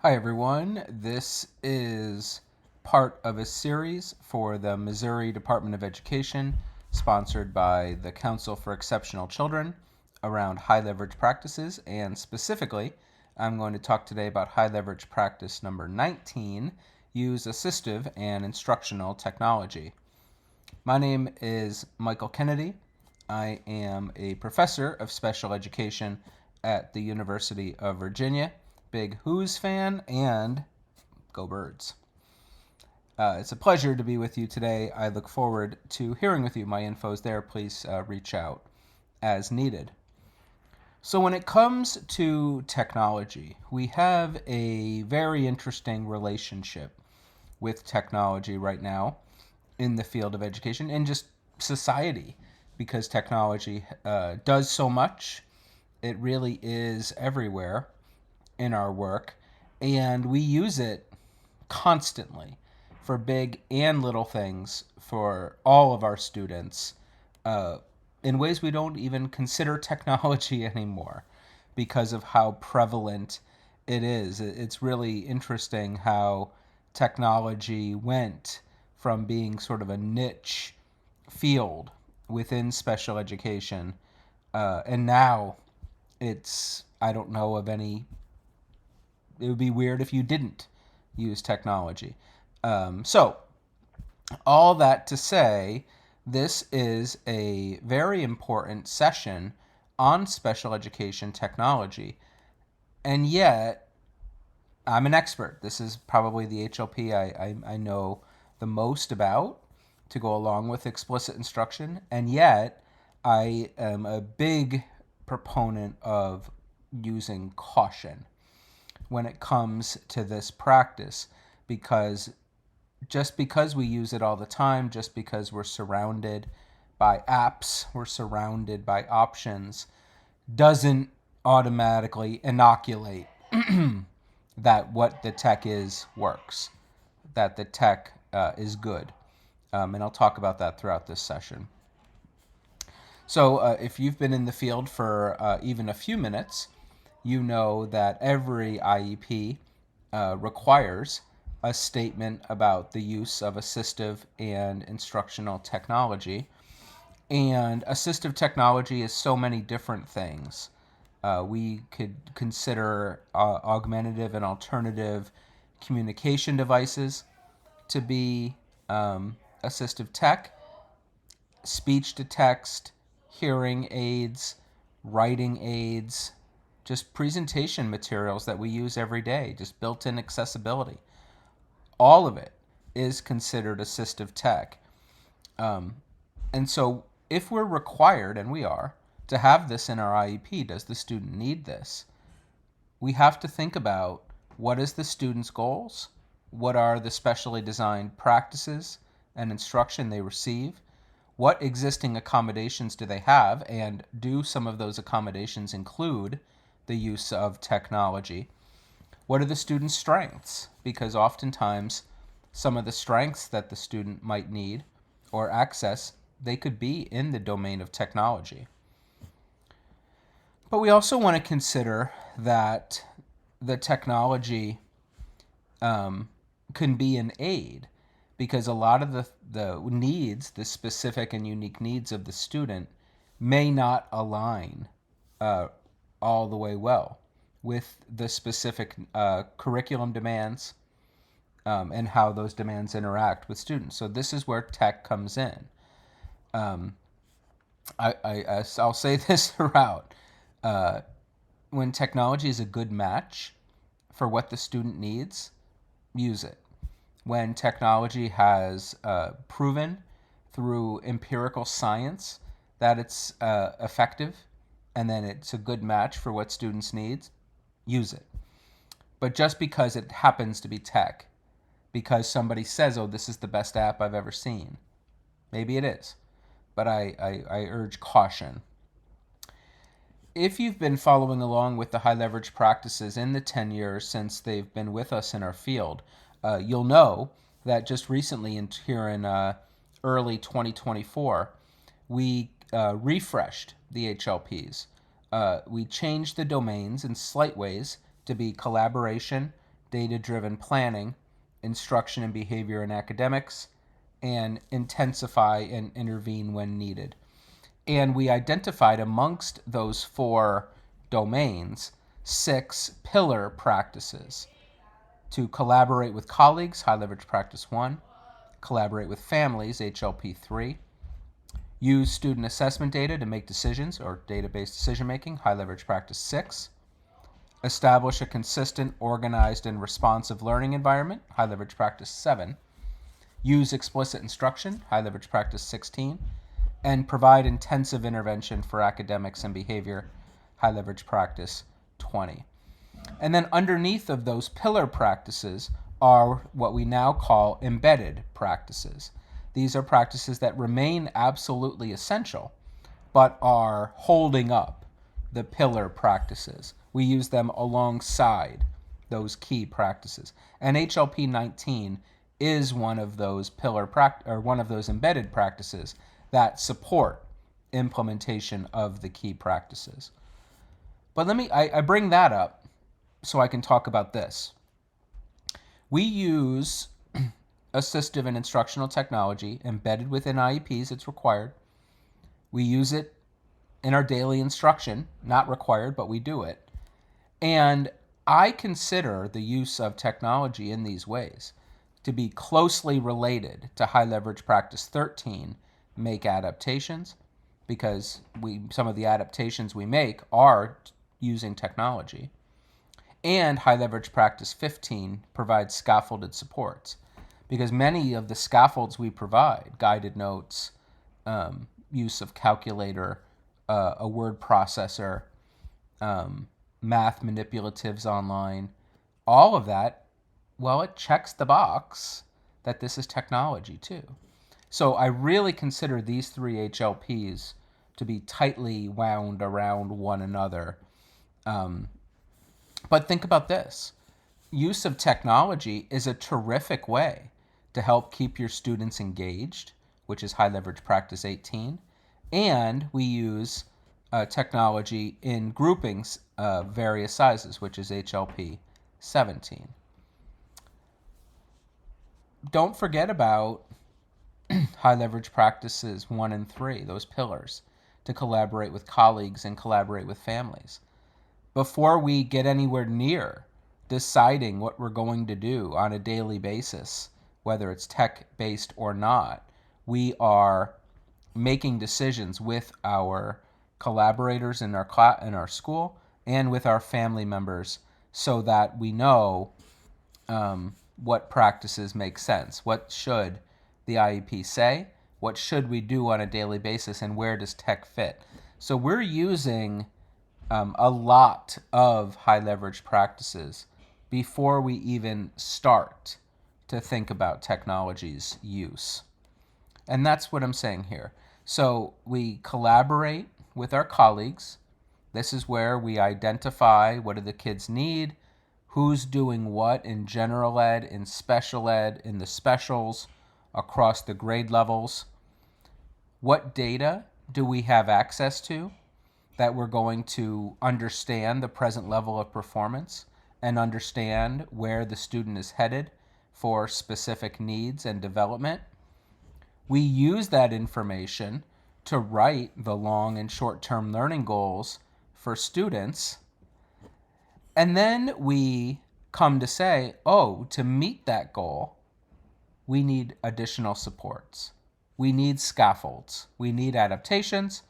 Hi, everyone. This is part of a series for the Missouri Department of Education, sponsored by the Council for Exceptional Children, around high leverage practices. And specifically, I'm going to talk today about high leverage practice number 19, use assistive and instructional technology. My name is Michael Kennedy. I am a professor of special education at the University of Virginia. Big Who's fan, and go Birds. It's a pleasure to be with you today. I look forward to hearing with you. My info's there. Please reach out as needed. So when it comes to technology, we have a very interesting relationship with technology right now in the field of education and just society, because technology does so much. It really is everywhere in our work, and we use it constantly for big and little things for all of our students uh, in ways we don't even consider technology anymore because of how prevalent it is. It's really interesting how technology went from being sort of a niche field within special education, and now I don't know of any. It would be weird if you didn't use technology. So, all that to say, this is a very important session on special education technology. And yet, I'm an expert. This is probably the HLP I know the most about to go along with explicit instruction. And yet, I am a big proponent of using caution when it comes to this practice, because just because we use it all the time, just because we're surrounded by apps, we're surrounded by options, doesn't automatically inoculate that what the tech is works, that the tech is good. And I'll talk about that throughout this session. So if you've been in the field for even a few minutes, you know that every IEP requires a statement about the use of assistive and instructional technology. And assistive technology is so many different things. We could consider augmentative and alternative communication devices to be assistive tech, speech to text, hearing aids, writing aids, just presentation materials that we use every day, just built in accessibility. All of it is considered assistive tech. And so, if we're required, and we are, to have this in our IEP, does the student need this? We have to think about what is the student's goals, what are the specially designed practices and instruction they receive, what existing accommodations do they have, and do some of those accommodations include the use of technology? What are the student's strengths? Because oftentimes some of the strengths that the student might need or access, they could be in the domain of technology. But we also want to consider that the technology can be an aid, because a lot of the needs, the specific and unique needs of the student, may not align all the way well with the specific curriculum demands and how those demands interact with students. So this is where tech comes in. I'll say this throughout. When technology is a good match for what the student needs, use it. When technology has proven through empirical science that it's effective, and then it's a good match for what students need, use it. But just because it happens to be tech, because somebody says, oh, this is the best app I've ever seen, maybe it is, but I urge caution. If you've been following along with the high leverage practices in the 10 years since they've been with us in our field, you'll know that just recently here in early 2024, we refreshed the HLPs. We changed the domains in slight ways to be collaboration, data-driven planning, instruction and behavior in academics, and intensify and intervene when needed. And we identified amongst those 4 domains 6 pillar practices: to collaborate with colleagues, high leverage practice 1; collaborate with families, HLP 3; use student assessment data to make decisions, or data-based decision making, high leverage practice 6; establish a consistent, organized, and responsive learning environment, high leverage practice 7; use explicit instruction, high leverage practice 16; and provide intensive intervention for academics and behavior, high leverage practice 20. And then underneath of those pillar practices are what we now call embedded practices. These are practices that remain absolutely essential, but are holding up the pillar practices. We use them alongside those key practices. And HLP 19 is one of those one of those embedded practices that support implementation of the key practices. But I bring that up so I can talk about this. We use assistive and instructional technology embedded within IEPs. It's required. We use it in our daily instruction, not required, but we do it. And I consider the use of technology in these ways to be closely related to high leverage practice 13, make adaptations, because some of the adaptations we make are using technology. And high leverage practice 15 provides scaffolded supports, because many of the scaffolds we provide, guided notes, use of calculator, a word processor, math manipulatives online, all of that, well, it checks the box that this is technology too. So I really consider these 3 HLPs to be tightly wound around one another. But think about this. Use of technology is a terrific way to help keep your students engaged, which is high leverage practice 18. And we use technology in groupings of various sizes, which is HLP 17. Don't forget about high leverage practices 1 and 3, those pillars, to collaborate with colleagues and collaborate with families. Before we get anywhere near deciding what we're going to do on a daily basis, whether it's tech-based or not, we are making decisions with our collaborators in our school and with our family members, so that we know what practices make sense. What should the IEP say? What should we do on a daily basis, and where does tech fit? So we're using a lot of high leverage practices before we even start to think about technology's use. And that's what I'm saying here. So we collaborate with our colleagues. This is where we identify what do the kids need, who's doing what in general ed, in special ed, in the specials, across the grade levels. What data do we have access to that we're going to understand the present level of performance and understand where the student is headed for specific needs and development? We use that information to write the long and short-term learning goals for students. And then we come to say, oh, to meet that goal, we need additional supports. We need scaffolds. We need adaptations,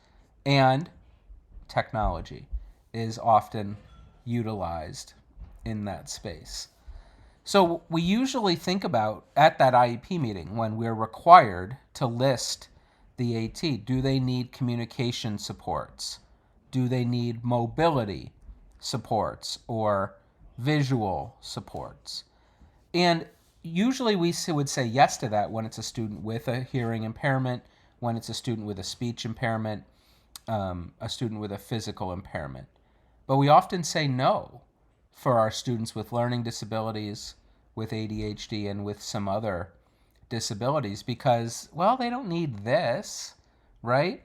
and technology is often utilized in that space. So we usually think about, at that IEP meeting, when we're required to list the AT, do they need communication supports? Do they need mobility supports or visual supports? And usually we would say yes to that when it's a student with a hearing impairment, when it's a student with a speech impairment, a student with a physical impairment. But we often say no for our students with learning disabilities, with ADHD, and with some other disabilities because, well, they don't need this, right?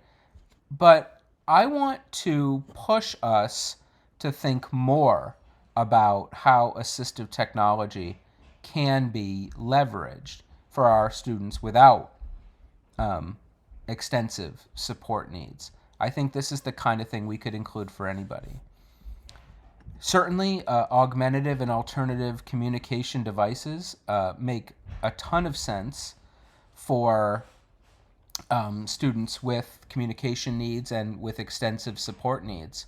But I want to push us to think more about how assistive technology can be leveraged for our students without extensive support needs. I think this is the kind of thing we could include for anybody. Certainly, augmentative and alternative communication devices make a ton of sense for students with communication needs and with extensive support needs.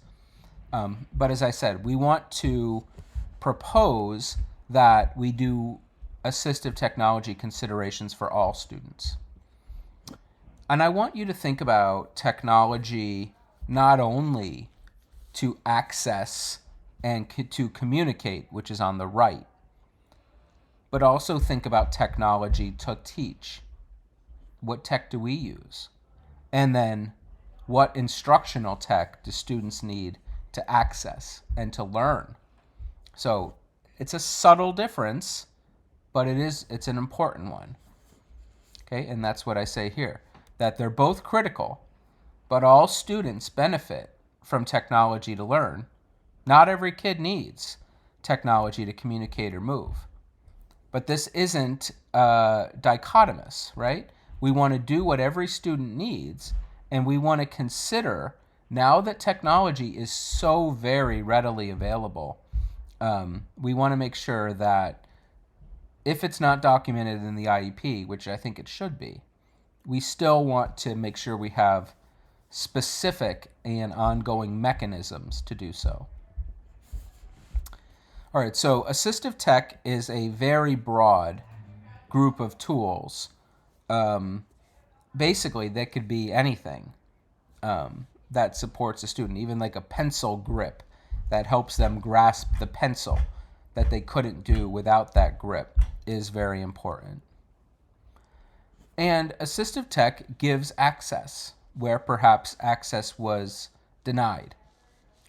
But as I said, we want to propose that we do assistive technology considerations for all students. And I want you to think about technology not only to access and to communicate, which is on the right, but also think about technology to teach. What tech do we use? And then what instructional tech do students need to access and to learn? So it's a subtle difference, but it's an important one. Okay, and that's what I say here, that they're both critical, but all students benefit from technology to learn. Not every kid needs technology to communicate or move. But this isn't dichotomous, right? We want to do what every student needs, and we want to consider, now that technology is so very readily available, we want to make sure that if it's not documented in the IEP, which I think it should be, we still want to make sure we have specific and ongoing mechanisms to do so. All right, so assistive tech is a very broad group of tools. Basically, that could be anything that supports a student, even like a pencil grip that helps them grasp the pencil that they couldn't do without that grip is very important. And assistive tech gives access where perhaps access was denied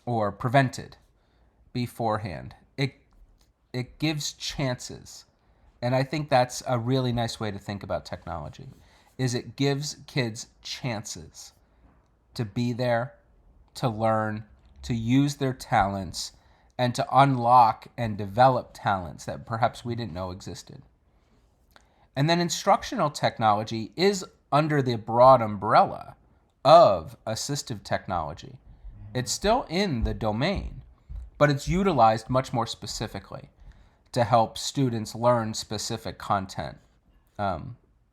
or prevented beforehand. It gives chances. And I think that's a really nice way to think about technology, is it gives kids chances to be there, to learn, to use their talents, and to unlock and develop talents that perhaps we didn't know existed. And then instructional technology is under the broad umbrella of assistive technology. It's still in the domain, but it's utilized much more specifically to help students learn specific content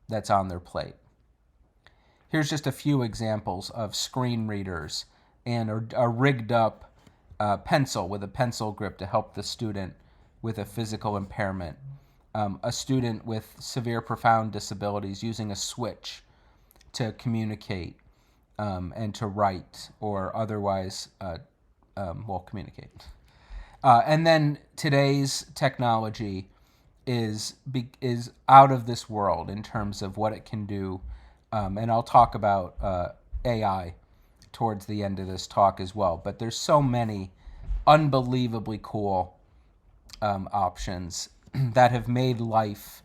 that's on their plate. Here's just a few examples of screen readers and a rigged up pencil with a pencil grip to help the student with a physical impairment. A student with severe profound disabilities using a switch to communicate and to write or otherwise communicate. And then today's technology is out of this world in terms of what it can do. And I'll talk about AI towards the end of this talk as well. But there's so many unbelievably cool options that have made life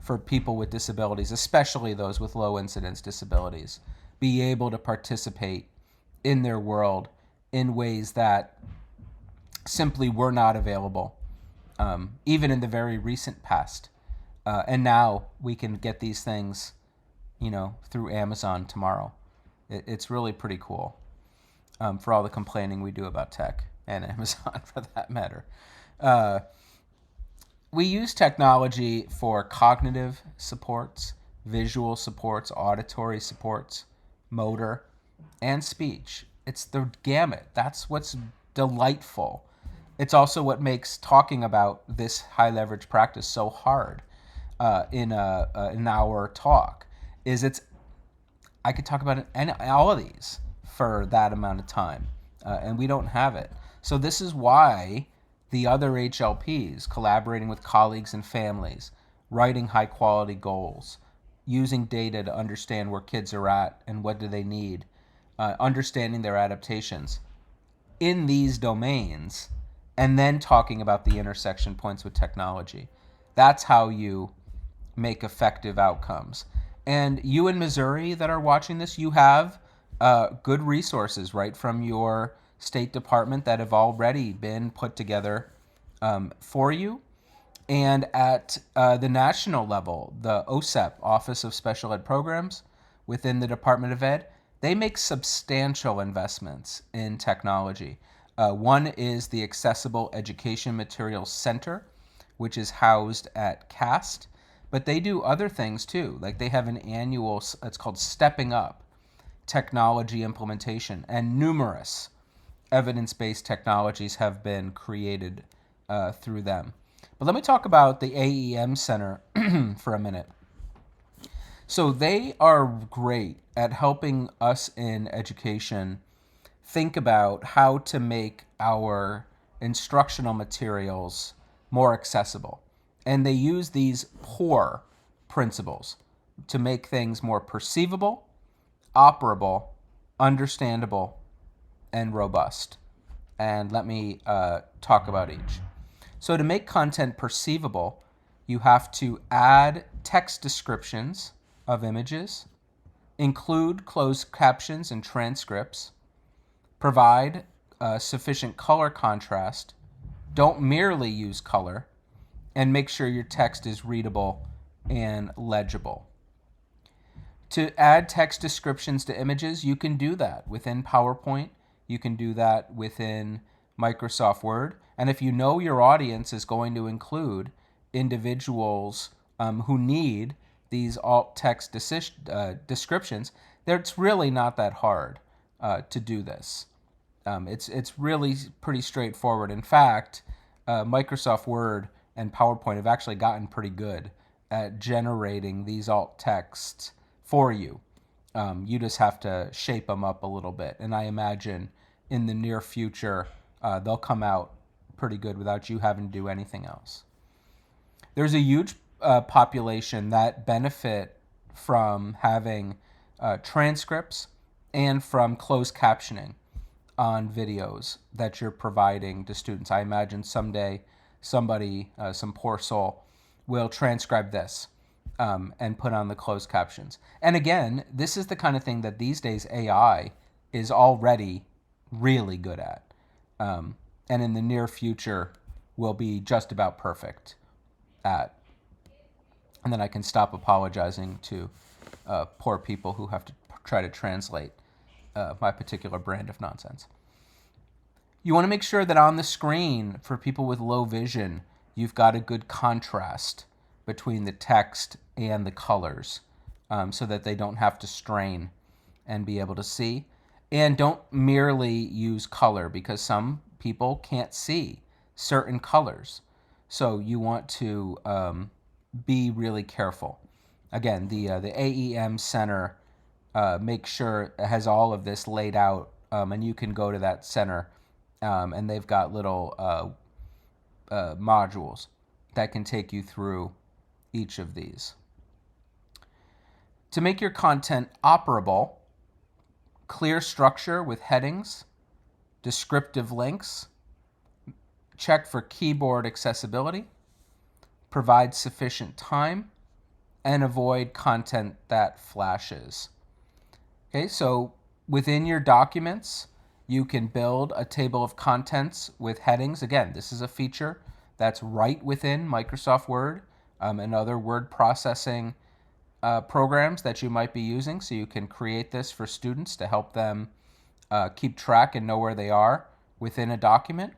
for people with disabilities, especially those with low incidence disabilities, be able to participate in their world in ways that simply were not available, even in the very recent past. And now we can get these things, through Amazon tomorrow. It's really pretty cool, for all the complaining we do about tech and Amazon for that matter. We use technology for cognitive supports, visual supports, auditory supports, motor, and speech. It's the gamut. That's what's delightful. It's also what makes talking about this high leverage practice so hard in an hour talk. I could talk about all of these for that amount of time, and we don't have it. So this is why the other HLPs, collaborating with colleagues and families, writing high quality goals, using data to understand where kids are at and what do they need, understanding their adaptations in these domains, and then talking about the intersection points with technology. That's how you make effective outcomes. And you in Missouri that are watching this, you have good resources right from your state department that have already been put together for you. And at the national level, the OSEP, Office of Special Ed Programs, within the Department of Ed, they make substantial investments in technology. One is the Accessible Education Materials Center, which is housed at CAST, but they do other things too. Like they have an annual, it's called Stepping Up Technology Implementation, and numerous evidence-based technologies have been created through them. But let me talk about the AEM Center for a minute. So they are great at helping us in education think about how to make our instructional materials more accessible. And they use these POUR principles to make things more perceivable, operable, understandable, and robust. And let me talk about each. So to make content perceivable, you have to add text descriptions of images, include closed captions and transcripts, provide sufficient color contrast, don't merely use color, and make sure your text is readable and legible. To add text descriptions to images, you can do that within PowerPoint. You can do that within Microsoft Word. And if you know your audience is going to include individuals who need these alt text descriptions, it's really not that hard to do this. It's really pretty straightforward. In fact, Microsoft Word and PowerPoint have actually gotten pretty good at generating these alt texts for you. You just have to shape them up a little bit. And I imagine in the near future, they'll come out pretty good without you having to do anything else. There's a huge population that benefit from having transcripts and from closed captioning on videos that you're providing to students. I imagine someday somebody, some poor soul, will transcribe this and put on the closed captions. And again, this is the kind of thing that these days AI is already really good at. And in the near future will be just about perfect at. And then I can stop apologizing to poor people who have to try to translate my particular brand of nonsense. You want to make sure that on the screen, for people with low vision, you've got a good contrast between the text and the colors so that they don't have to strain and be able to see. And don't merely use color because some people can't see certain colors. So you want to be really careful. Again, the AEM Center makes sure it has all of this laid out, and you can go to that center, and they've got little modules that can take you through each of these. To make your content operable, clear structure with headings, descriptive links, check for keyboard accessibility, provide sufficient time, and avoid content that flashes. Okay, so within your documents, you can build a table of contents with headings. Again, this is a feature that's right within Microsoft Word and other word processing programs that you might be using. So you can create this for students to help them keep track and know where they are within a document.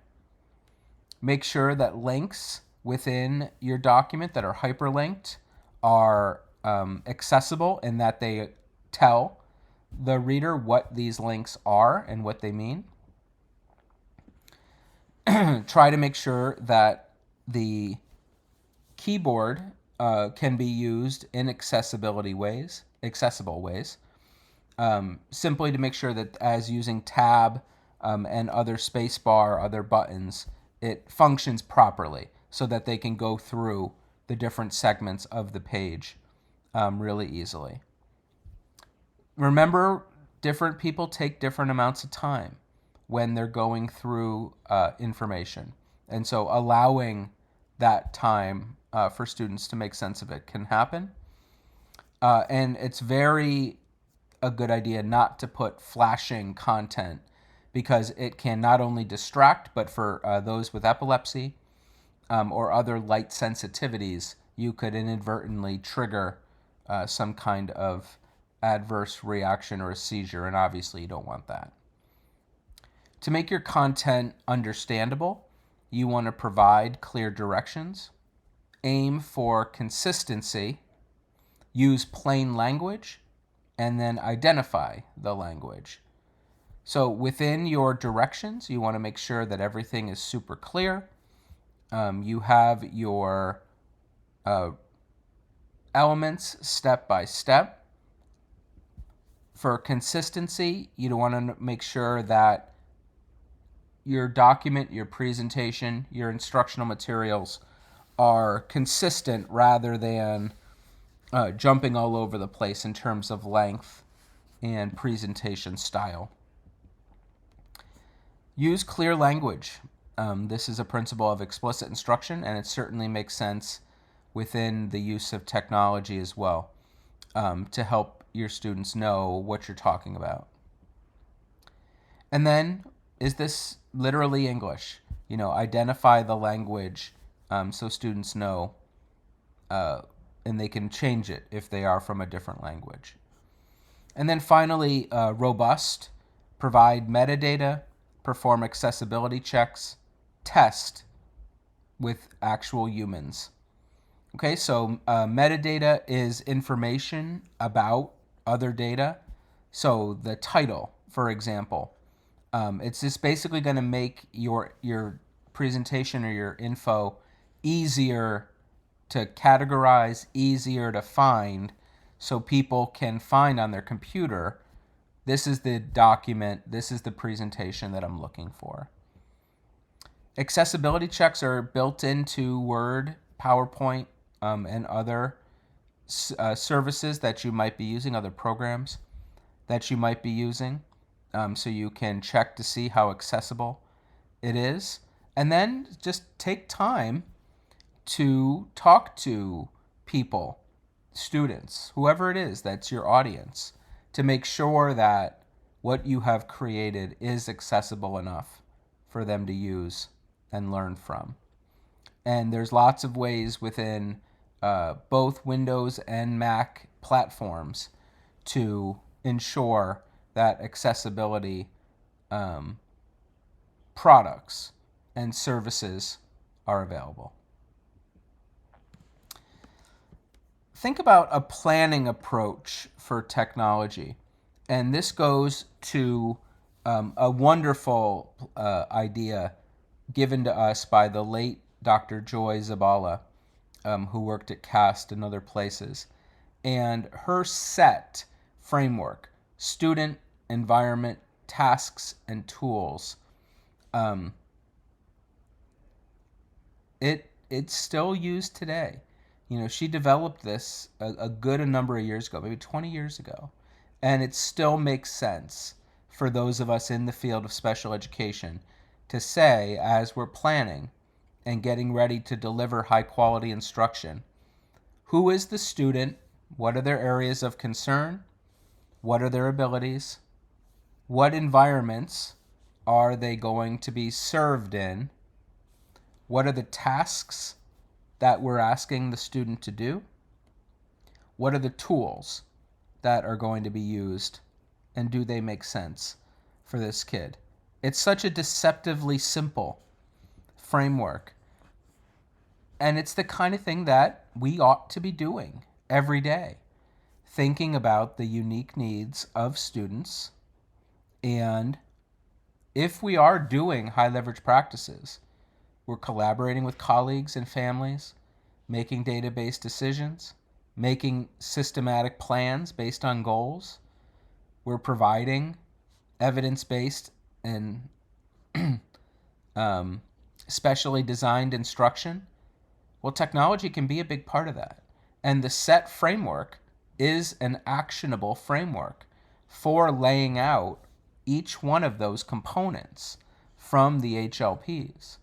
Make sure that links within your document that are hyperlinked are accessible and that they tell the reader what these links are and what they mean. Try to make sure that the keyboard can be used in accessible ways, simply to make sure that as using tab and other spacebar, other buttons, it functions properly so that they can go through the different segments of the page really easily. Remember, different people take different amounts of time when they're going through information. And so allowing that time for students to make sense of it can happen. And it's very a good idea not to put flashing content because it can not only distract, but for those with epilepsy, or other light sensitivities, you could inadvertently trigger some kind of adverse reaction or a seizure, and obviously you don't want that. To make your content understandable, you want to provide clear directions, aim for consistency, use plain language, and then identify the language. So within your directions, you want to make sure that everything is super clear. You have your elements step by step. For consistency, you want to make sure that your document, your presentation, your instructional materials are consistent rather than jumping all over the place in terms of length and presentation style. Use clear language. This is a principle of explicit instruction, and it certainly makes sense within the use of technology as well, to help your students know what you're talking about. And then, is this literally English? Identify the language so students know, and they can change it if they are from a different language. And then finally, robust. Provide metadata, perform accessibility checks, test with actual humans. Okay, so metadata is information about other data. So the title, for example, it's just basically going to make your presentation or your info easier to categorize, easier to find, so people can find on their computer, this is the document, this is the presentation that I'm looking for. Accessibility checks are built into Word, PowerPoint, and other services that you might be using, other programs that you might be using, so you can check to see how accessible it is. And then just take time to talk to people, students, whoever it is that's your audience, to make sure that what you have created is accessible enough for them to use and learn from. And there's lots of ways within both Windows and Mac platforms to ensure that accessibility products and services are available. Think about a planning approach for technology. And this goes to a wonderful idea given to us by the late Dr. Joy Zabala, who worked at CAST and other places. And her SET framework, student, environment, tasks, and tools, it's still used today. She developed this a good number of years ago, maybe 20 years ago, and it still makes sense for those of us in the field of special education to say, as we're planning and getting ready to deliver high quality instruction, who is the student? What are their areas of concern? What are their abilities? What environments are they going to be served in? What are the tasks that we're asking the student to do? What are the tools that are going to be used, and do they make sense for this kid? It's such a deceptively simple framework, and it's the kind of thing that we ought to be doing every day, thinking about the unique needs of students. And if we are doing high leverage practices, we're collaborating with colleagues and families, making data-based decisions, making systematic plans based on goals. We're providing evidence-based and specially designed instruction. Well, technology can be a big part of that. And the SET framework is an actionable framework for laying out each one of those components from the HLPs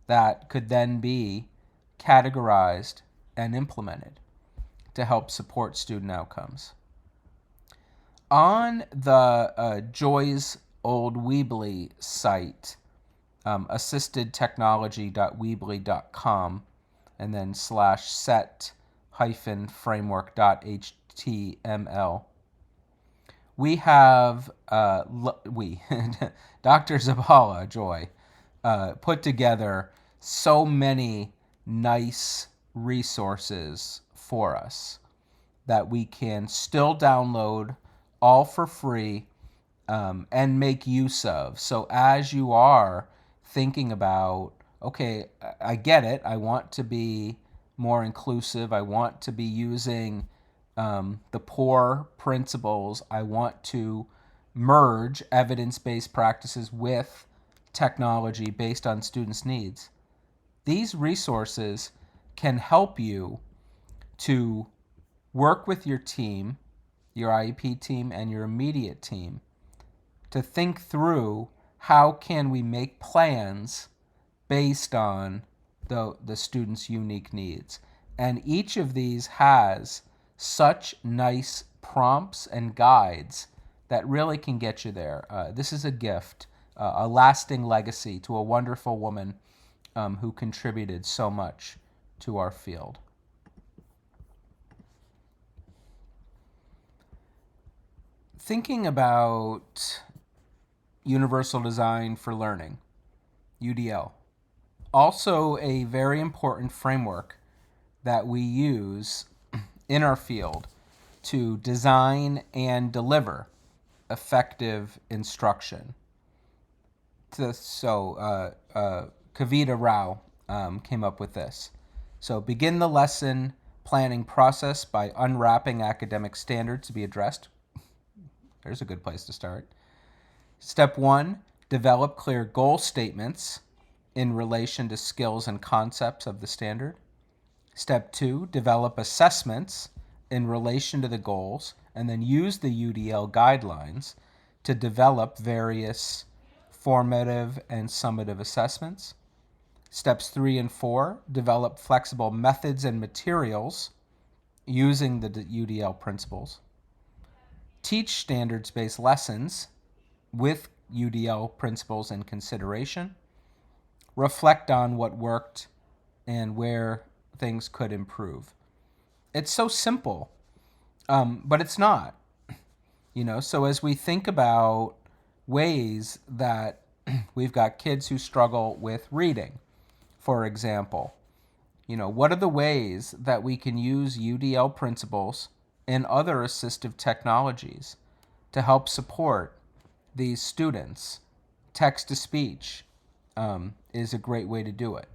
that could then be categorized and implemented to help support student outcomes. On the Joy's Old Weebly site, assistedtechnology.weebly.com, and then /set-framework.html. We have, Dr. Zabala Joy, put together so many nice resources for us that we can still download all for free, and make use of. So as you are thinking about, okay, I get it, I want to be more inclusive, I want to be using the POUR principles, I want to merge evidence-based practices with technology based on students' needs. These resources can help you to work with your team, your IEP team, and your immediate team to think through how can we make plans based on the student's unique needs. And each of these has such nice prompts and guides that really can get you there. This is a gift, a lasting legacy to a wonderful woman who contributed so much to our field. Thinking about Universal Design for Learning, UDL, also a very important framework that we use in our field to design and deliver effective instruction. So Kavita Rao came up with this. So begin the lesson planning process by unwrapping academic standards to be addressed. There's a good place to start. Step 1, develop clear goal statements in relation to skills and concepts of the standard. Step 2, develop assessments in relation to the goals, and then use the UDL guidelines to develop various formative and summative assessments. Steps 3 and 4, develop flexible methods and materials using the UDL principles. Teach standards-based lessons with UDL principles in consideration. Reflect on what worked and where things could improve. It's so simple, but it's not. So as we think about ways that we've got kids who struggle with reading, for example, what are the ways that we can use UDL principles and other assistive technologies to help support these students? Text-to-speech is a great way to do it.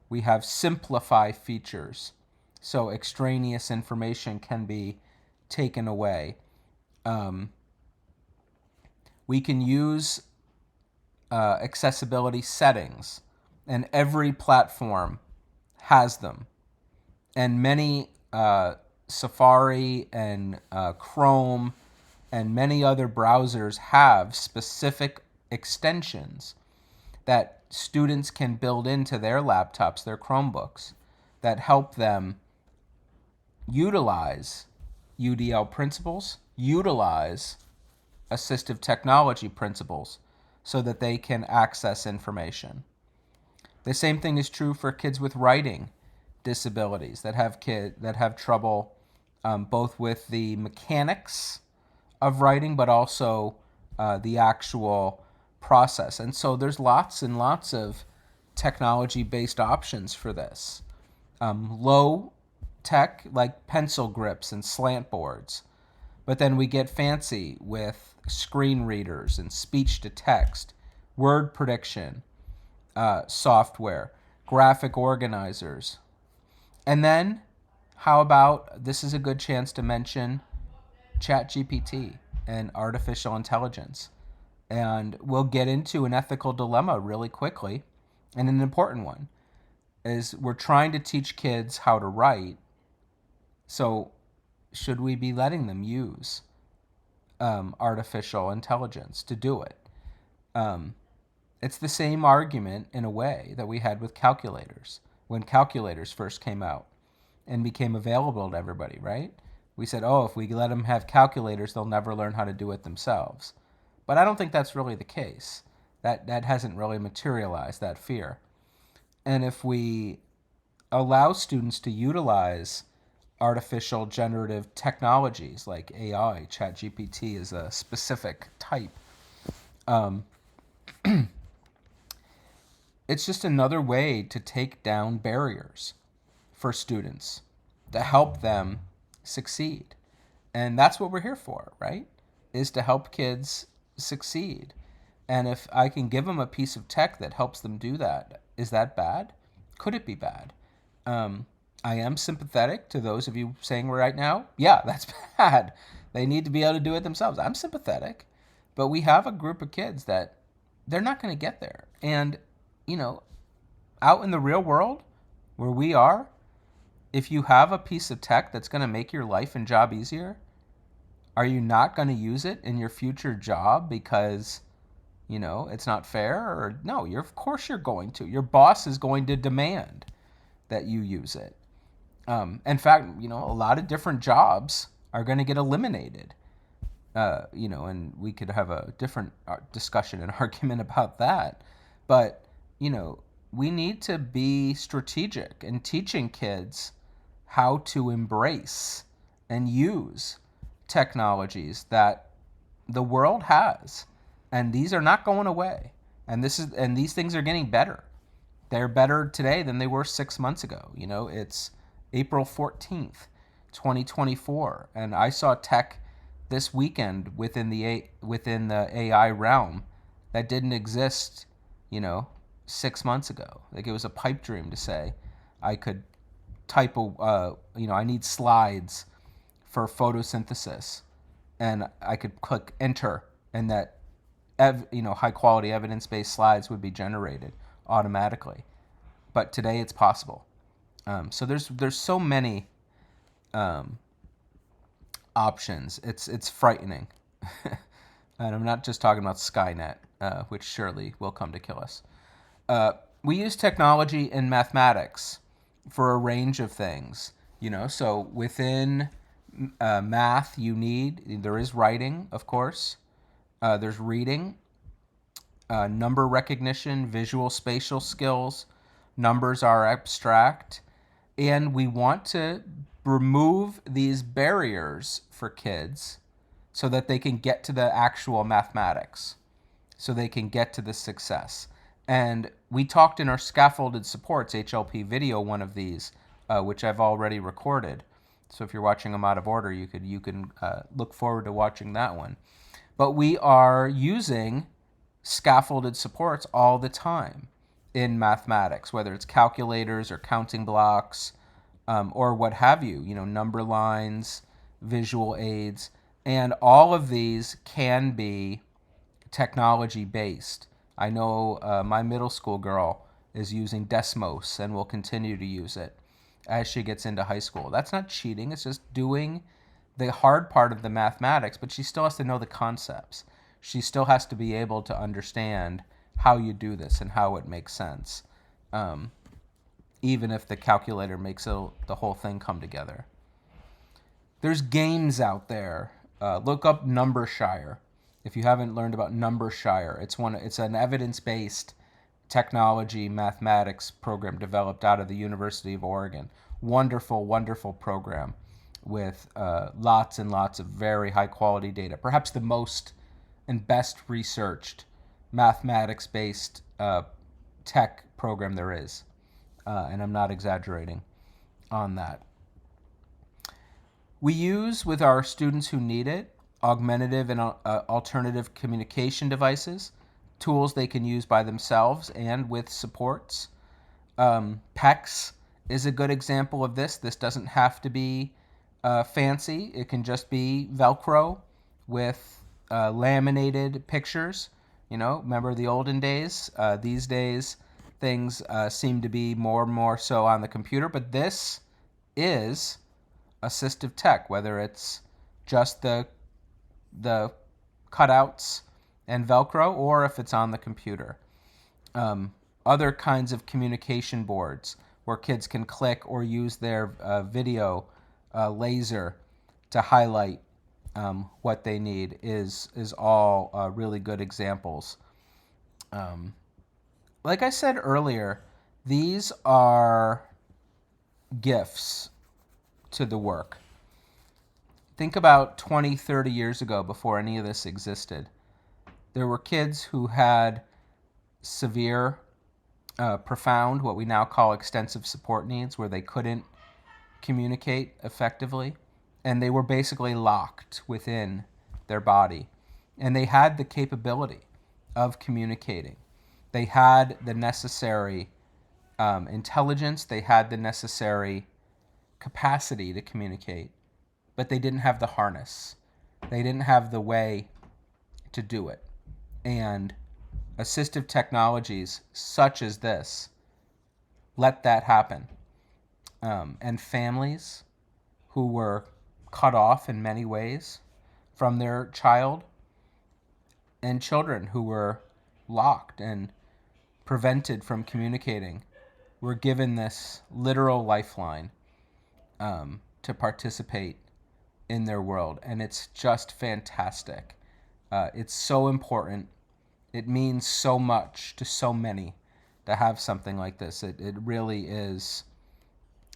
We have simplify features, so extraneous information can be taken away. We can use accessibility settings, and every platform has them. And many Safari and Chrome and many other browsers have specific extensions that students can build into their laptops, their Chromebooks, that help them utilize UDL principles, utilize assistive technology principles, so that they can access information. The same thing is true for kids with writing disabilities that have trouble both with the mechanics of writing, but also the actual process. And so there's lots and lots of technology-based options for this. Low tech, like pencil grips and slant boards. But then we get fancy with screen readers and speech-to-text, word prediction software, graphic organizers. And then, how about, this is a good chance to mention ChatGPT and artificial intelligence. And we'll get into an ethical dilemma really quickly, and an important one is we're trying to teach kids how to write. So should we be letting them use artificial intelligence to do it? It's the same argument in a way that we had with calculators when calculators first came out and became available to everybody, right? We said, oh, if we let them have calculators, they'll never learn how to do it themselves. But I don't think that's really the case. That hasn't really materialized, that fear. And if we allow students to utilize artificial generative technologies like AI, ChatGPT is a specific type, it's just another way to take down barriers for students to help them succeed. And that's what we're here for, right? Is to help kids succeed. And if I can give them a piece of tech that helps them do that, is that bad? Could it be bad? I am sympathetic to those of you saying right now, yeah, that's bad. They need to be able to do it themselves. I'm sympathetic. But we have a group of kids that they're not going to get there. And, you know, out in the real world where we are, if you have a piece of tech that's going to make your life and job easier, are you not going to use it in your future job because, it's not fair? Or no, of course you're going to. Your boss is going to demand that you use it. In fact, a lot of different jobs are going to get eliminated. And we could have a different discussion and argument about that. But, we need to be strategic in teaching kids how to embrace and use technologies that the world has. And these are not going away. And these things are getting better. They're better today than they were 6 months ago. It's April 14th, 2024, and I saw tech this weekend within the AI realm that didn't exist, 6 months ago. Like, it was a pipe dream to say I could type I need slides for photosynthesis, and I could click enter, and that high quality evidence based slides would be generated automatically. But today it's possible. So there's so many options. It's frightening. And I'm not just talking about Skynet, which surely will come to kill us. We use technology in mathematics for a range of things. So within math, there is writing, of course. There's reading, number recognition, visual spatial skills. Numbers are abstract. And we want to remove these barriers for kids so that they can get to the actual mathematics, so they can get to the success. And we talked in our scaffolded supports HLP video, one of these, which I've already recorded. So if you're watching them out of order, you can look forward to watching that one. But we are using scaffolded supports all the time in mathematics, whether it's calculators or counting blocks, or what have you, number lines, visual aids. And all of these can be technology based. I know my middle school girl is using Desmos and will continue to use it as she gets into high school. That's not cheating, it's just doing the hard part of the mathematics, but she still has to know the concepts. She still has to be able to understand how you do this and how it makes sense, even if the calculator makes the whole thing come together. There's games out there. Look up Numbershire. If you haven't learned about Numbershire, it's an evidence-based technology mathematics program developed out of the University of Oregon. Wonderful, wonderful program with lots and lots of very high-quality data. Perhaps the most and best researched mathematics-based tech program there is. And I'm not exaggerating on that. We use, with our students who need it, augmentative and alternative communication devices, tools they can use by themselves and with supports. PEX is a good example of this. This doesn't have to be fancy. It can just be Velcro with laminated pictures. Remember the olden days? These days, things seem to be more and more so on the computer, but this is assistive tech, whether it's just the cutouts and Velcro, or if it's on the computer. Other kinds of communication boards where kids can click or use their video laser to highlight what they need is all really good examples. Like I said earlier, these are gifts to the work. Think about 20, 30 years ago before any of this existed. There were kids who had severe, profound, what we now call extensive support needs, where they couldn't communicate effectively, and they were basically locked within their body. And they had the capability of communicating. They had the necessary intelligence, they had the necessary capacity to communicate, but they didn't have the harness. They didn't have the way to do it. And assistive technologies such as this let that happen. And families who were cut off in many ways from their child, and children who were locked and prevented from communicating were given this literal lifeline to participate in their world. And it's just fantastic. It's so important. It means so much to so many to have something like this. It really is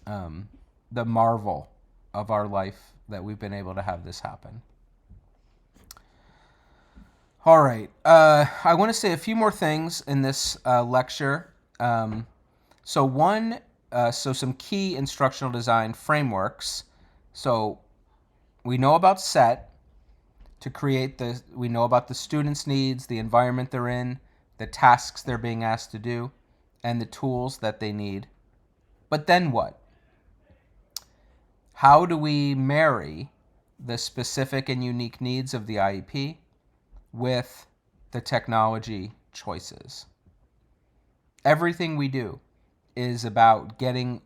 the marvel of our life that we've been able to have this happen. All right. I want to say a few more things in this lecture. So some key instructional design frameworks. So we know about SET we know about the students' needs, the environment they're in, the tasks they're being asked to do, and the tools that they need. But then what? How do we marry the specific and unique needs of the IEP with the technology choices? Everything we do is about getting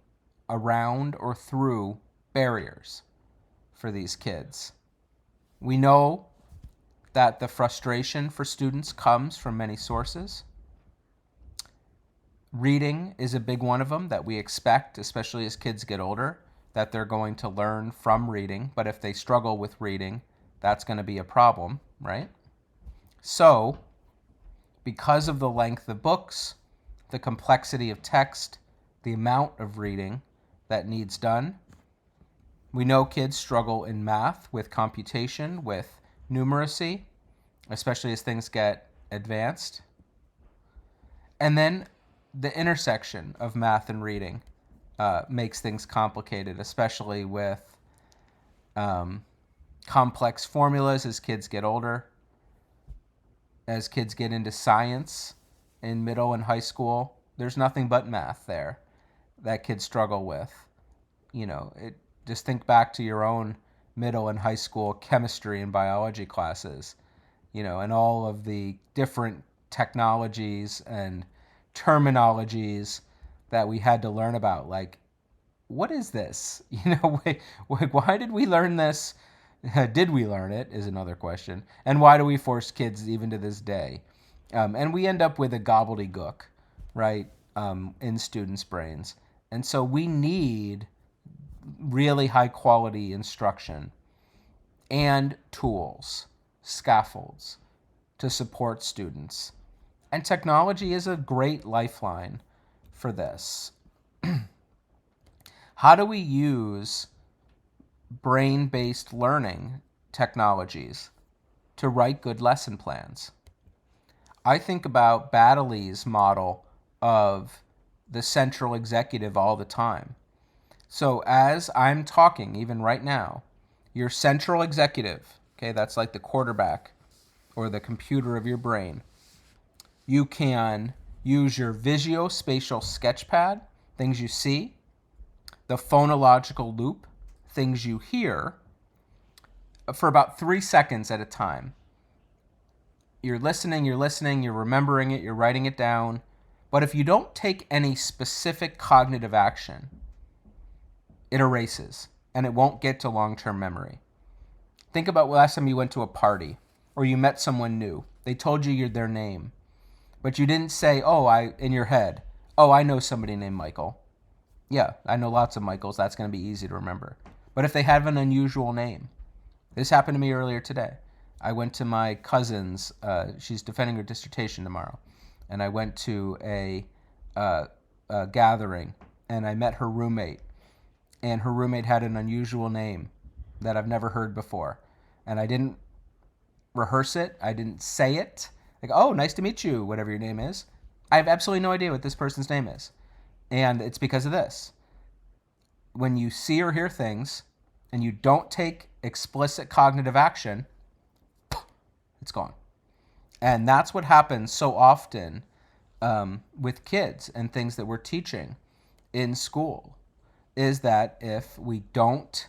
around or through barriers for these kids. We know that the frustration for students comes from many sources. Reading is a big one of them that we expect, especially as kids get older, that they're going to learn from reading. But if they struggle with reading, that's going to be a problem, right? So, because of the length of books, the complexity of text, the amount of reading that needs done, we know kids struggle in math, with computation, with numeracy, especially as things get advanced. And then the intersection of math and reading makes things complicated, especially with complex formulas as kids get older. As kids get into science in middle and high school, there's nothing but math there that kids struggle with. Just think back to your own middle and high school chemistry and biology classes, and all of the different technologies and terminologies that we had to learn about. Like, what is this? Why did we learn this? Did we learn it is another question. And why do we force kids even to this day? And we end up with a gobbledygook, right, in students' brains. And so we need really high quality instruction and tools, scaffolds to support students. And technology is a great lifeline for this. How do we use brain-based learning technologies to write good lesson plans? I think about Baddeley's model of the central executive all the time. So as I'm talking, even right now, your central executive, okay, that's like the quarterback or the computer of your brain, you can use your visuospatial sketchpad, things you see, the phonological loop, things you hear, for about 3 seconds at a time. You're listening, you're remembering it, you're writing it down. But if you don't take any specific cognitive action, it erases, and it won't get to long-term memory. Think about last time you went to a party, or you met someone new. They told you their name, but you didn't say, in your head, I know somebody named Michael. Yeah, I know lots of Michaels. That's going to be easy to remember. But if they have an unusual name, this happened to me earlier today. I went to my cousin's, she's defending her dissertation tomorrow. and I went to a gathering, and I met her roommate, and her roommate had an unusual name that I've never heard before, and I didn't rehearse it. I didn't say it. Like, oh, nice to meet you, whatever your name is. I have absolutely no idea what this person's name is. And it's because of this. When you see or hear things and you don't take explicit cognitive action, it's gone. And that's what happens so often with kids and things that we're teaching in school, is that if we don't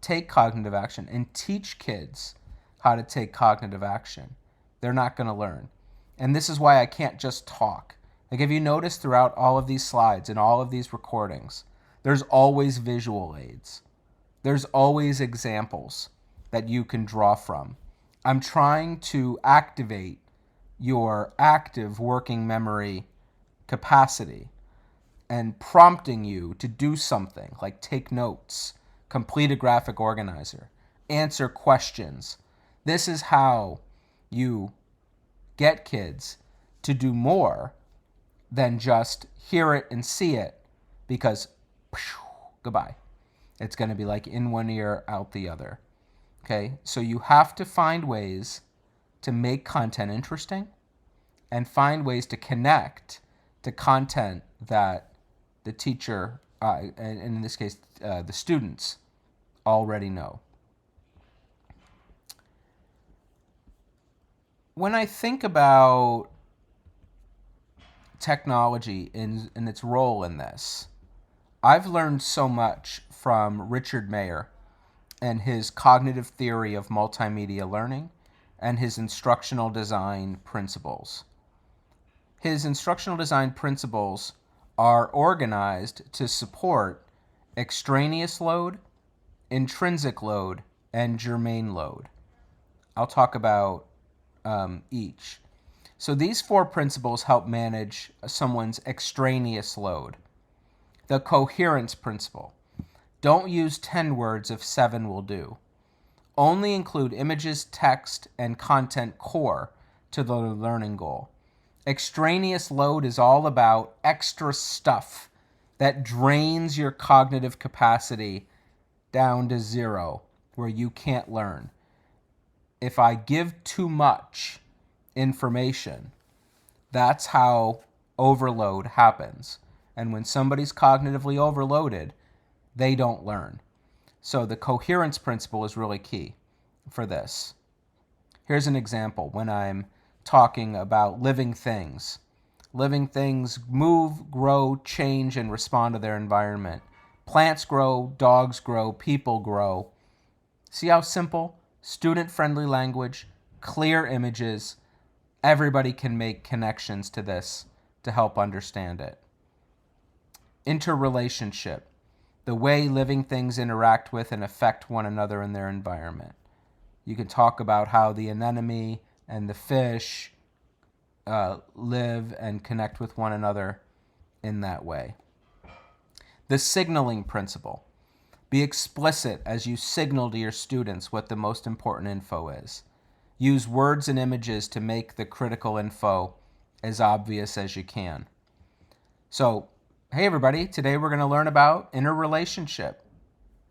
take cognitive action and teach kids how to take cognitive action, they're not going to learn. And this is why I can't just talk. Like, if you notice throughout all of these slides and all of these recordings, there's always visual aids. There's always examples that you can draw from. I'm trying to activate your active working memory capacity and prompting you to do something like take notes, complete a graphic organizer, answer questions. This is how you get kids to do more than just hear it and see it, because goodbye. It's going to be like in one ear, out the other. Okay? So you have to find ways to make content interesting and find ways to connect to content that the teacher, and in this case, the students, already know. When I think about technology in its role in this, I've learned so much from Richard Mayer and his cognitive theory of multimedia learning and his instructional design principles. His instructional design principles are organized to support extraneous load, intrinsic load, and germane load. I'll talk about each. So these 4 principles help manage someone's extraneous load. The coherence principle. Don't use 10 words if 7 will do. Only include images, text, and content core to the learning goal. Extraneous load is all about extra stuff that drains your cognitive capacity down to 0, where you can't learn. If I give too much information, that's how overload happens. And when somebody's cognitively overloaded, they don't learn. So the coherence principle is really key for this. Here's an example when I'm talking about living things. Living things move, grow, change, and respond to their environment. Plants grow, dogs grow, people grow. See how simple? Student-friendly language, clear images. Everybody can make connections to this to help understand it. Interrelationship. The way living things interact with and affect one another in their environment. You can talk about how the anemone and the fish live and connect with one another in that way. The signaling principle. Be explicit as you signal to your students what the most important info is. Use words and images to make the critical info as obvious as you can. So, hey everybody, today we're going to learn about interrelationship.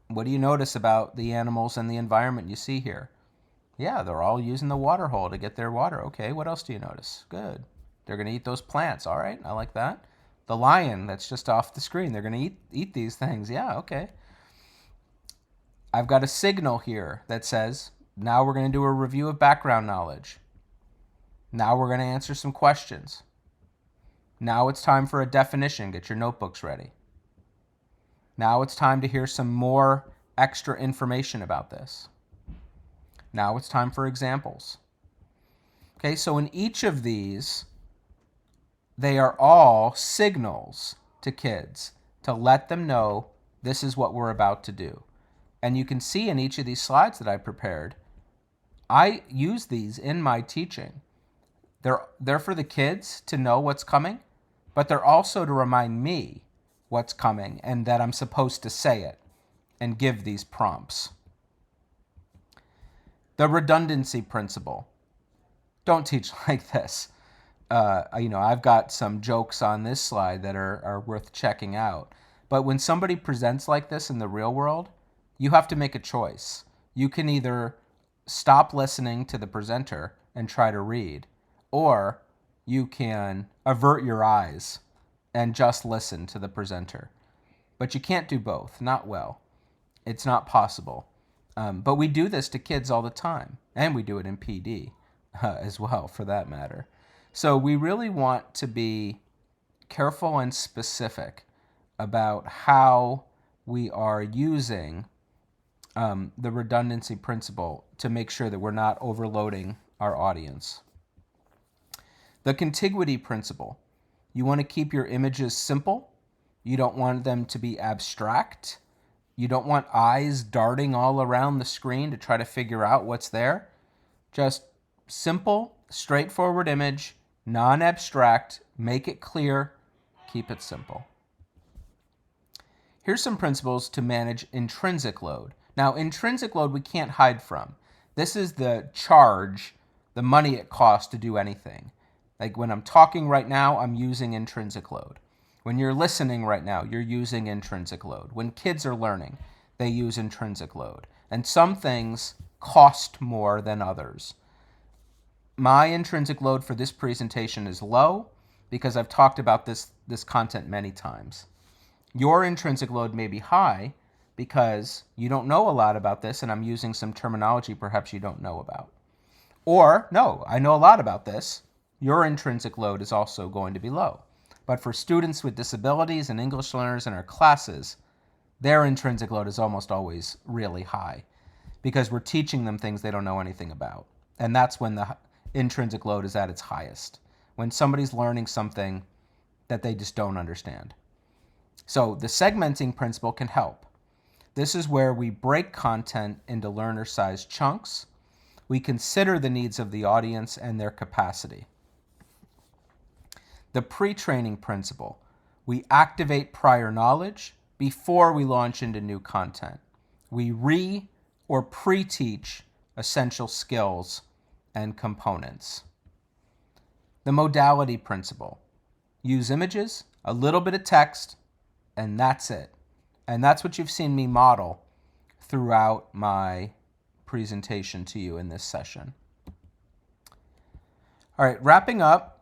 What do you notice about the animals and the environment you see here? Yeah, they're all using the water hole to get their water. Okay, what else do you notice? Good. They're going to eat those plants. All right, I like that. The lion that's just off the screen, they're going to eat these things. Yeah, okay. I've got a signal here that says, now we're going to do a review of background knowledge. Now we're going to answer some questions. Now it's time for a definition. Get your notebooks ready. Now it's time to hear some more extra information about this. Now it's time for examples. Okay, so in each of these, they are all signals to kids to let them know this is what we're about to do. And you can see in each of these slides that I prepared, I use these in my teaching. They're for the kids to know what's coming, but they're also to remind me what's coming and that I'm supposed to say it and give these prompts. The redundancy principle. Don't teach like this. I've got some jokes on this slide that are worth checking out. But when somebody presents like this in the real world, you have to make a choice. You can either stop listening to the presenter and try to read, or you can avert your eyes and just listen to the presenter. But you can't do both, not well. It's not possible. But we do this to kids all the time, and we do it in PD as well, for that matter. So we really want to be careful and specific about how we are using the redundancy principle to make sure that we're not overloading our audience. The contiguity principle. You want to keep your images simple. You don't want them to be abstract. You don't want eyes darting all around the screen to try to figure out what's there. Just simple, straightforward image, non-abstract, make it clear, keep it simple. Here's some principles to manage intrinsic load. Now, intrinsic load we can't hide from. This is the charge, the money it costs to do anything. Like when I'm talking right now, I'm using intrinsic load. When you're listening right now, you're using intrinsic load. When kids are learning, they use intrinsic load. And some things cost more than others. My intrinsic load for this presentation is low because I've talked about this content many times. Your intrinsic load may be high because you don't know a lot about this and I'm using some terminology perhaps you don't know about. Or, no, I know a lot about this. Your intrinsic load is also going to be low. But for students with disabilities and English learners in our classes, their intrinsic load is almost always really high because we're teaching them things they don't know anything about. And that's when the intrinsic load is at its highest, when somebody's learning something that they just don't understand. So the segmenting principle can help. This is where we break content into learner-sized chunks. We consider the needs of the audience and their capacity. The pre-training principle. We activate prior knowledge before we launch into new content. We or pre-teach essential skills and components. The modality principle. Use images, a little bit of text, and that's it. And that's what you've seen me model throughout my presentation to you in this session. All right, wrapping up,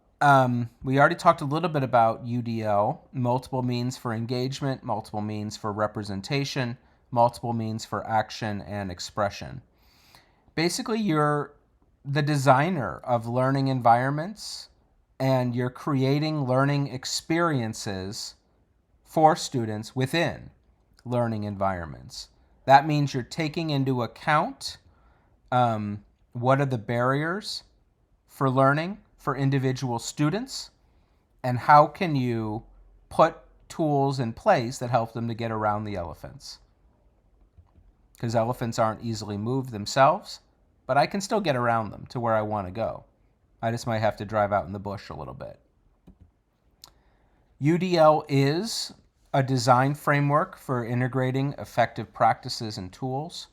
we already talked a little bit about UDL, multiple means for engagement, multiple means for representation, multiple means for action and expression. Basically, you're the designer of learning environments and you're creating learning experiences for students within learning environments. That means you're taking into account what are the barriers for learning for individual students and how can you put tools in place that help them to get around the elephants. Because elephants aren't easily moved themselves, but I can still get around them to where I want to go. I just might have to drive out in the bush a little bit. UDL is a design framework for integrating effective practices and tools.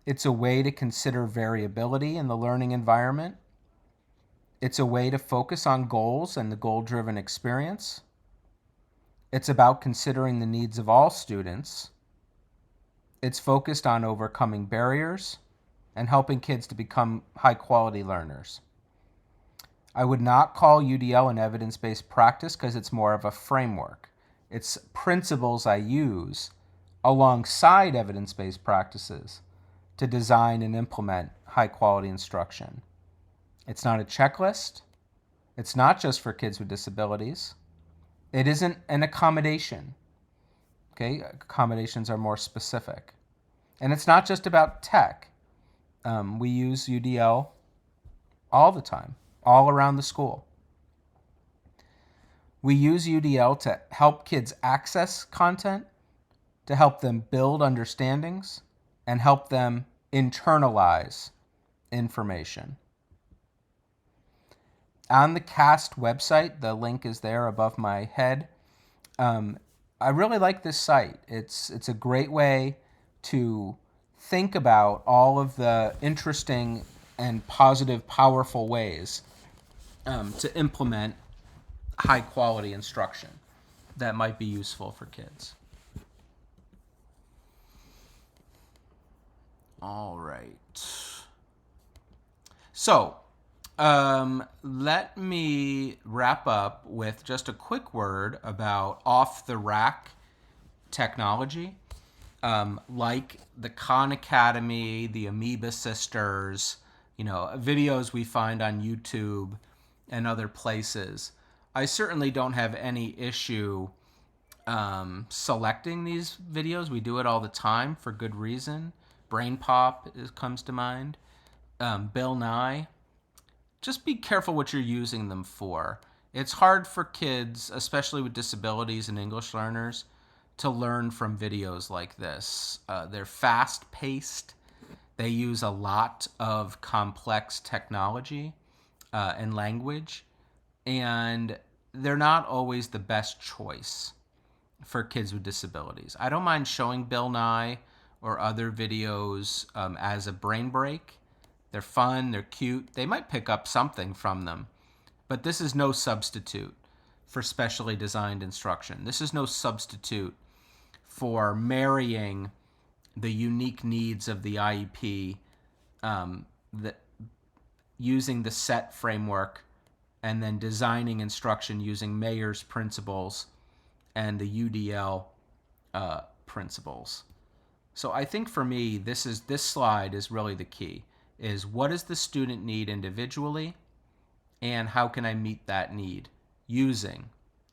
It's a way to consider variability in the learning environment. It's a way to focus on goals and the goal-driven experience. It's about considering the needs of all students. It's focused on overcoming barriers and helping kids to become high-quality learners. I would not call UDL an evidence-based practice because it's more of a framework. It's principles I use alongside evidence-based practices to design and implement high-quality instruction. It's not a checklist. It's not just for kids with disabilities. It isn't an accommodation. Okay, accommodations are more specific. And it's not just about tech. We use UDL all the time, all around the school. We use UDL to help kids access content, to help them build understandings, and help them internalize information. On the CAST website, the link is there above my head. I really like this site. It's a great way to think about all of the interesting and positive, powerful ways to implement high quality instruction that might be useful for kids. All right. So, let me wrap up with just a quick word about off the rack technology, like the Khan Academy, the Amoeba Sisters, videos we find on YouTube and other places. I certainly don't have any issue selecting these videos. We do it all the time for good reason. Brain Pop comes to mind. Bill Nye. Just be careful what you're using them for. It's hard for kids, especially with disabilities and English learners, to learn from videos like this. They're fast paced. They use a lot of complex technology and language, and they're not always the best choice for kids with disabilities. I don't mind showing Bill Nye or other videos as a brain break. They're fun, they're cute, they might pick up something from them, but this is no substitute for specially designed instruction. This is no substitute for marrying the unique needs of the IEP, using the SET framework, and then designing instruction using Mayer's principles and the UDL principles. So I think for me, this slide is really the key, is what does the student need individually, and how can I meet that need using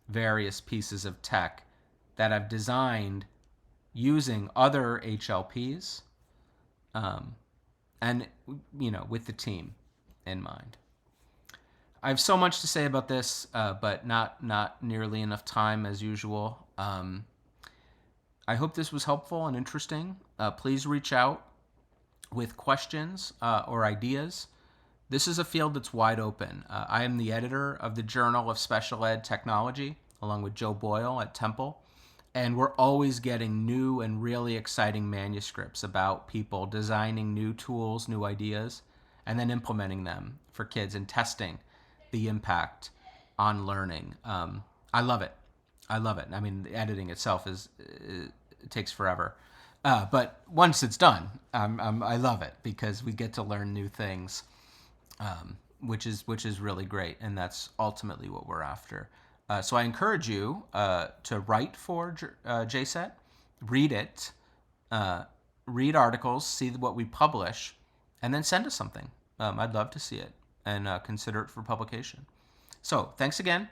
various pieces of tech that I've designed using other HLPs, and with the team in mind. I have so much to say about this, but not nearly enough time as usual. I hope this was helpful and interesting. Please reach out with questions or ideas. This is a field that's wide open. I am the editor of the Journal of Special Ed Technology, along with Joe Boyle at Temple. And we're always getting new and really exciting manuscripts about people designing new tools, new ideas, and then implementing them for kids and testing the impact on learning. I love it. I mean, the editing itself it takes forever. But once it's done, I love it because we get to learn new things, which is really great, and that's ultimately what we're after. So I encourage you to write for JSET, read it, read articles, see what we publish, and then send us something. I'd love to see it and consider it for publication. So thanks again,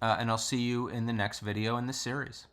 and I'll see you in the next video in this series.